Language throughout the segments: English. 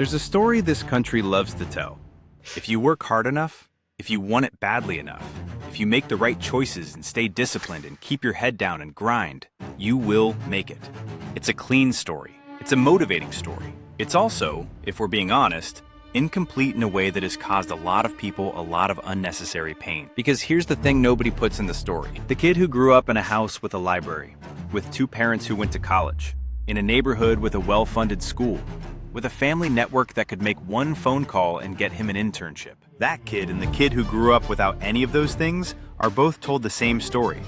There's a story this country loves to tell. If you work hard enough, if you want it badly enough, if you make the right choices and stay disciplined and keep your head down and grind, you will make it. It's a clean story. It's a motivating story. It's also, if we're being honest, incomplete in a way that has caused a lot of people a lot of unnecessary pain. Because here's the thing nobody puts in the story. The kid who grew up in a house with a library, with two parents who went to college, in a neighborhood with a well-funded school, with a family network that could make one phone call and get him an internship. That kid and the kid who grew up without any of those things are both told the same story.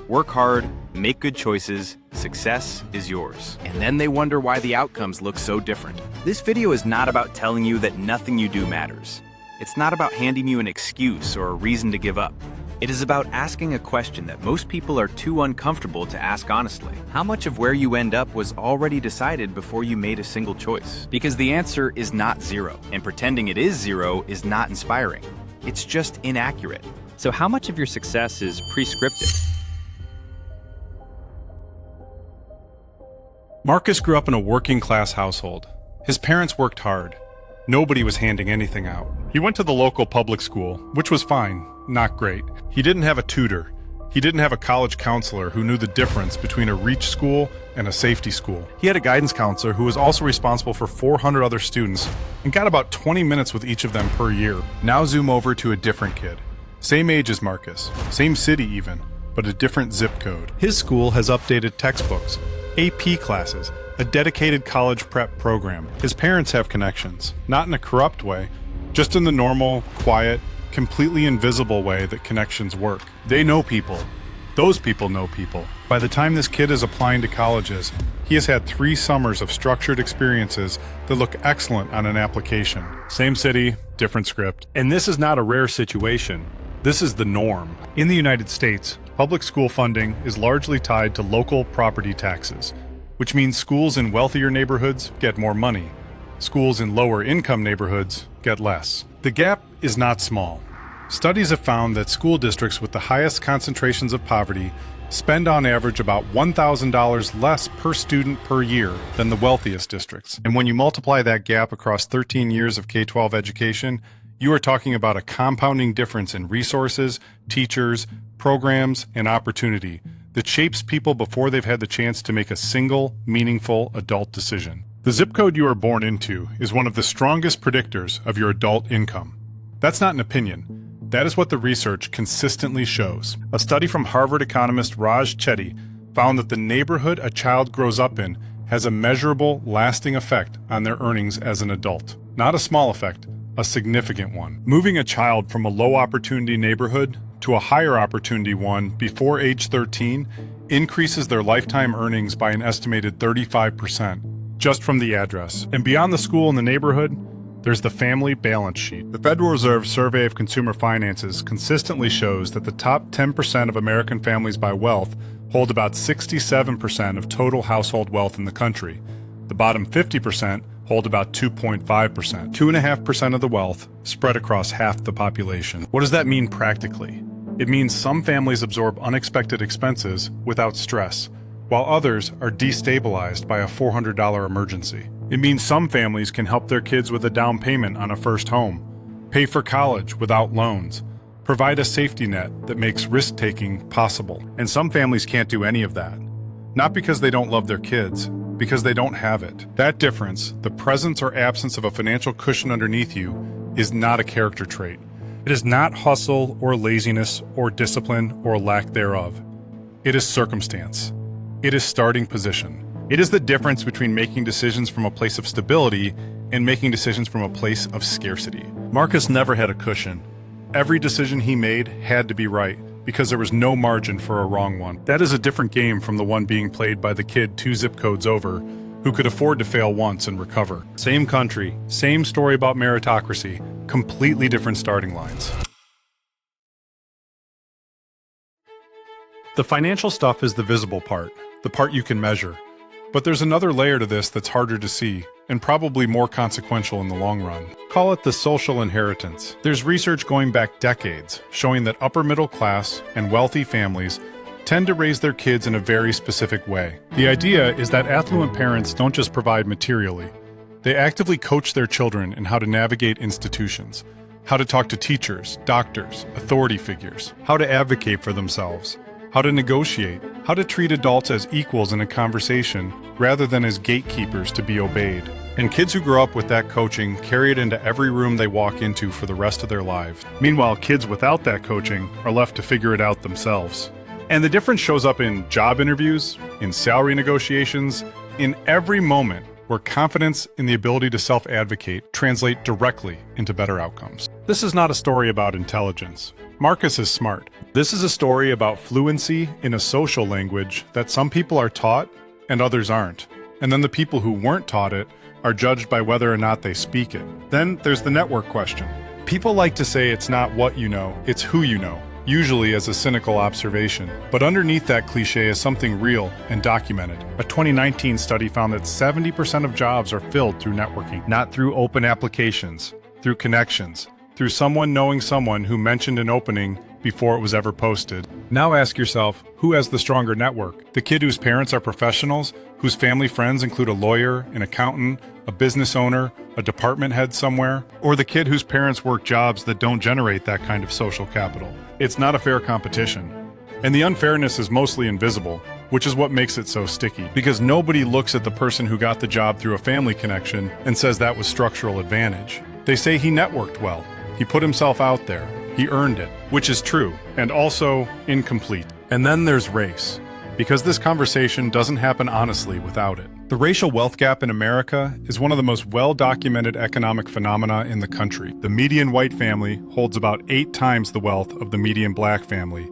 Work hard, make good choices, success is yours. And then they wonder why the outcomes look so different. This video is not about telling you that nothing you do matters. It's not about handing you an excuse or a reason to give up. It is about asking a question that most people are too uncomfortable to ask honestly. How much of where you end up was already decided before you made a single choice? Because the answer is not zero, and pretending it is zero is not inspiring. It's just inaccurate. So how much of your success is prescriptive? Marcus grew up in a working-class household. His parents worked hard. Nobody was handing anything out. He went to the local public school, which was fine, not great. He didn't have a tutor. He didn't have a college counselor who knew the difference between a reach school and a safety school. He had a guidance counselor who was also responsible for 400 other students and got about 20 minutes with each of them per year. Now zoom over to a different kid. Same age as Marcus, same city even, but a different zip code. His school has updated textbooks, AP classes, a dedicated college prep program. His parents have connections, not in a corrupt way, just in the normal, quiet, completely invisible way that connections work. They know people. Those people know people. By the time this kid is applying to colleges, he has had 3 summers of structured experiences that look excellent on an application. Same city, different script. And this is not a rare situation. This is the norm. In the United States, public school funding is largely tied to local property taxes, which means schools in wealthier neighborhoods get more money. Schools in lower income neighborhoods get less. The gap is not small. Studies have found that school districts with the highest concentrations of poverty spend on average about $1,000 less per student per year than the wealthiest districts. And when you multiply that gap across 13 years of K-12 education, you are talking about a compounding difference in resources, teachers, programs, and opportunity that shapes people before they've had the chance to make a single, meaningful adult decision. The zip code you are born into is one of the strongest predictors of your adult income. That's not an opinion. That is what the research consistently shows. A study from Harvard economist Raj Chetty found that the neighborhood a child grows up in has a measurable, lasting effect on their earnings as an adult. Not a small effect, a significant one. Moving a child from a low-opportunity neighborhood to a higher opportunity one before age 13 increases their lifetime earnings by an estimated 35%, just from the address. And beyond the school and the neighborhood, there's the family balance sheet. The Federal Reserve Survey of Consumer Finances consistently shows that the top 10% of American families by wealth hold about 67% of total household wealth in the country. The bottom 50% hold about 2.5%, 2.5% of the wealth spread across half the population. What does that mean practically? It means some families absorb unexpected expenses without stress, while others are destabilized by a $400 emergency. It means some families can help their kids with a down payment on a first home, pay for college without loans, provide a safety net that makes risk-taking possible. And some families can't do any of that. Not because they don't love their kids, because they don't have it. That difference, the presence or absence of a financial cushion underneath you, is not a character trait. It is not hustle or laziness or discipline or lack thereof. It is circumstance. It is starting position. It is the difference between making decisions from a place of stability and making decisions from a place of scarcity. Marcus never had a cushion. Every decision he made had to be right, because there was no margin for a wrong one. That is a different game from the one being played by the kid 2 zip codes over, who could afford to fail once and recover. Same country, same story about meritocracy, completely different starting lines. The financial stuff is the visible part, the part you can measure. But there's another layer to this that's harder to see, and probably more consequential in the long run. Call it the social inheritance. There's research going back decades showing that upper middle class and wealthy families tend to raise their kids in a very specific way. The idea is that affluent parents don't just provide materially. They actively coach their children in how to navigate institutions, how to talk to teachers, doctors, authority figures, how to advocate for themselves, how to negotiate, how to treat adults as equals in a conversation rather than as gatekeepers to be obeyed. And kids who grow up with that coaching carry it into every room they walk into for the rest of their lives. Meanwhile, kids without that coaching are left to figure it out themselves. And the difference shows up in job interviews, in salary negotiations, in every moment where confidence in the ability to self-advocate translate directly into better outcomes. This is not a story about intelligence. Marcus is smart. This is a story about fluency in a social language that some people are taught and others aren't. And then the people who weren't taught it are judged by whether or not they speak it. Then there's the network question. People like to say it's not what you know, it's who you know, usually as a cynical observation. But underneath that cliche is something real and documented. A 2019 study found that 70% of jobs are filled through networking, not through open applications, through connections, through someone knowing someone who mentioned an opening before it was ever posted. Now ask yourself, who has the stronger network? The kid whose parents are professionals, whose family friends include a lawyer, an accountant, a business owner, a department head somewhere? Or the kid whose parents work jobs that don't generate that kind of social capital? It's not a fair competition. And the unfairness is mostly invisible, which is what makes it so sticky. Because nobody looks at the person who got the job through a family connection and says that was structural advantage. They say he networked well. He put himself out there. He earned it, which is true, and also incomplete. And then there's race, because this conversation doesn't happen honestly without it. The racial wealth gap in America is one of the most well-documented economic phenomena in the country. The median white family holds about 8 times the wealth of the median black family,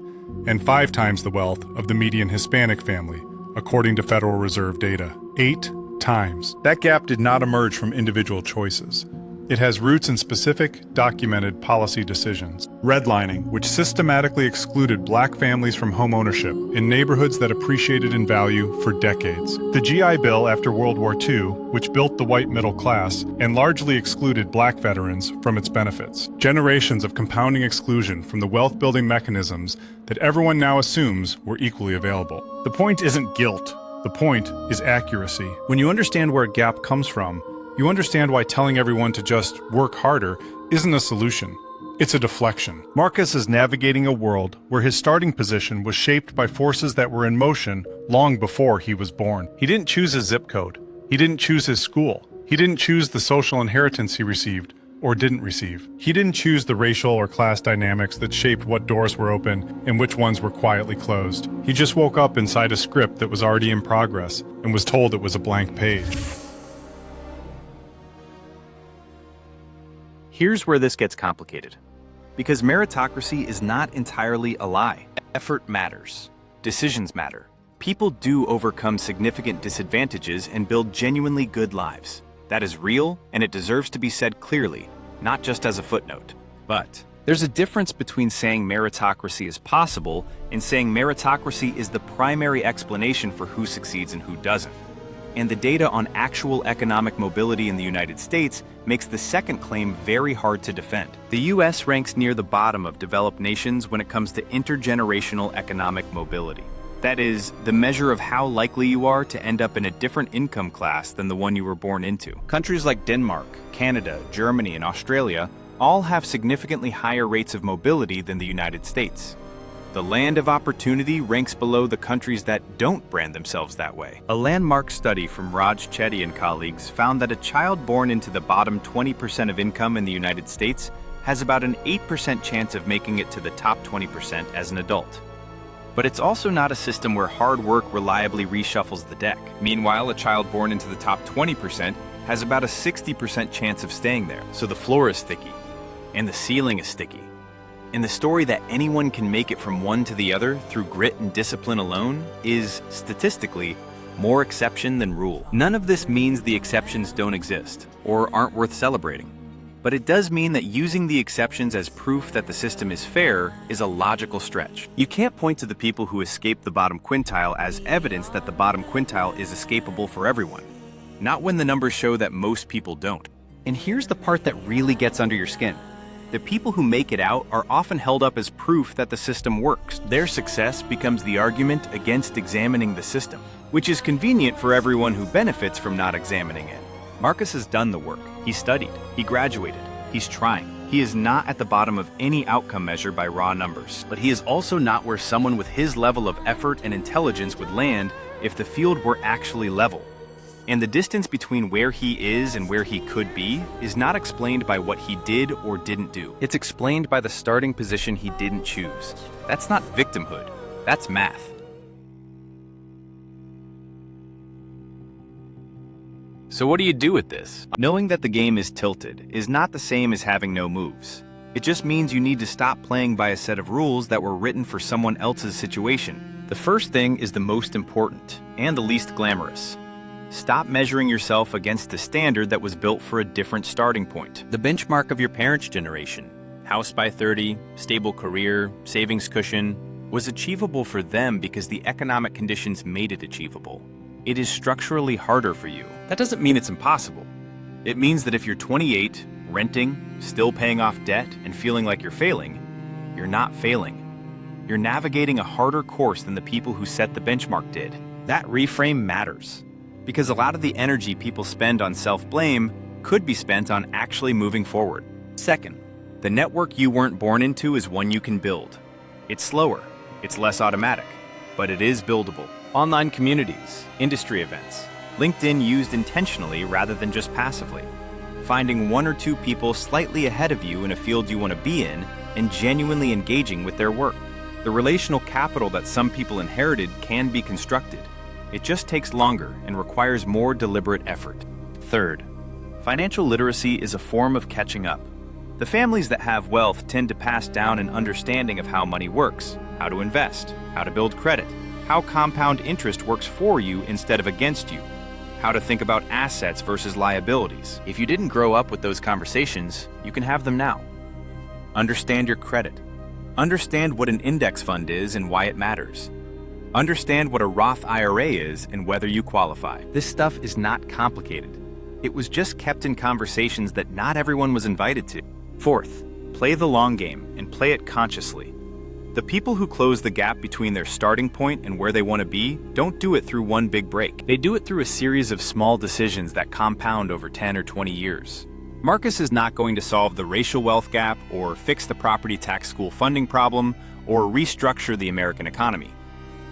and 5 times the wealth of the median Hispanic family, according to Federal Reserve data. 8 times. That gap did not emerge from individual choices. It has roots in specific, documented policy decisions. Redlining, which systematically excluded black families from home ownership in neighborhoods that appreciated in value for decades. The GI Bill after World War II, which built the white middle class and largely excluded black veterans from its benefits. Generations of compounding exclusion from the wealth-building mechanisms that everyone now assumes were equally available. The point isn't guilt. The point is accuracy. When you understand where a gap comes from, you understand why telling everyone to just work harder isn't a solution. It's a deflection. Marcus is navigating a world where his starting position was shaped by forces that were in motion long before he was born. He didn't choose his zip code. He didn't choose his school. He didn't choose the social inheritance he received or didn't receive. He didn't choose the racial or class dynamics that shaped what doors were open and which ones were quietly closed. He just woke up inside a script that was already in progress and was told it was a blank page. Here's where this gets complicated. Because meritocracy is not entirely a lie. Effort matters. Decisions matter. People do overcome significant disadvantages and build genuinely good lives. That is real, and it deserves to be said clearly, not just as a footnote. But there's a difference between saying meritocracy is possible and saying meritocracy is the primary explanation for who succeeds and who doesn't. And the data on actual economic mobility in the United States makes the second claim very hard to defend. The US ranks near the bottom of developed nations when it comes to intergenerational economic mobility. That is, the measure of how likely you are to end up in a different income class than the one you were born into. Countries like Denmark, Canada, Germany, and Australia all have significantly higher rates of mobility than the United States. The land of opportunity ranks below the countries that don't brand themselves that way. A landmark study from Raj Chetty and colleagues found that a child born into the bottom 20% of income in the United States has about an 8% chance of making it to the top 20% as an adult. But it's also not a system where hard work reliably reshuffles the deck. Meanwhile, a child born into the top 20% has about a 60% chance of staying there. So the floor is sticky, and the ceiling is sticky. And the story that anyone can make it from one to the other through grit and discipline alone is, statistically, more exception than rule. None of this means the exceptions don't exist, or aren't worth celebrating. But it does mean that using the exceptions as proof that the system is fair is a logical stretch. You can't point to the people who escape the bottom quintile as evidence that the bottom quintile is escapable for everyone. Not when the numbers show that most people don't. And here's the part that really gets under your skin. The people who make it out are often held up as proof that the system works. Their success becomes the argument against examining the system, which is convenient for everyone who benefits from not examining it. Marcus has done the work. He studied. He graduated. He's trying. He is not at the bottom of any outcome measure by raw numbers, but he is also not where someone with his level of effort and intelligence would land if the field were actually level. And the distance between where he is and where he could be is not explained by what he did or didn't do. It's explained by the starting position he didn't choose. That's not victimhood. That's math. So what do you do with this? Knowing that the game is tilted is not the same as having no moves. It just means you need to stop playing by a set of rules that were written for someone else's situation. The first thing is the most important and the least glamorous. Stop measuring yourself against a standard that was built for a different starting point. The benchmark of your parents' generation, house by 30, stable career, savings cushion, was achievable for them because the economic conditions made it achievable. It is structurally harder for you. That doesn't mean it's impossible. It means that if you're 28, renting, still paying off debt, and feeling like you're failing, you're not failing. You're navigating a harder course than the people who set the benchmark did. That reframe matters, because a lot of the energy people spend on self-blame could be spent on actually moving forward. Second, the network you weren't born into is one you can build. It's slower, it's less automatic, but it is buildable. Online communities, industry events, LinkedIn used intentionally rather than just passively. Finding one or two people slightly ahead of you in a field you want to be in and genuinely engaging with their work. The relational capital that some people inherited can be constructed. It just takes longer and requires more deliberate effort. Third, financial literacy is a form of catching up. The families that have wealth tend to pass down an understanding of how money works, how to invest, how to build credit, how compound interest works for you instead of against you, how to think about assets versus liabilities. If you didn't grow up with those conversations, you can have them now. Understand your credit. Understand what an index fund is and why it matters. Understand what a Roth IRA is and whether you qualify. This stuff is not complicated. It was just kept in conversations that not everyone was invited to. Fourth, play the long game and play it consciously. The people who close the gap between their starting point and where they want to be don't do it through one big break. They do it through a series of small decisions that compound over 10 or 20 years. Marcus is not going to solve the racial wealth gap or fix the property tax school funding problem or restructure the American economy.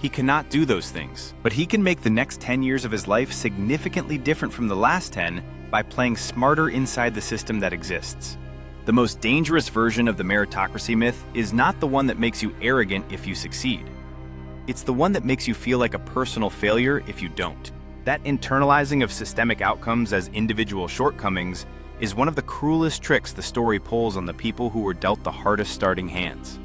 He cannot do those things, but he can make the next 10 years of his life significantly different from the last 10 by playing smarter inside the system that exists. The most dangerous version of the meritocracy myth is not the one that makes you arrogant if you succeed. It's the one that makes you feel like a personal failure if you don't. That internalizing of systemic outcomes as individual shortcomings is one of the cruelest tricks the story pulls on the people who were dealt the hardest starting hands.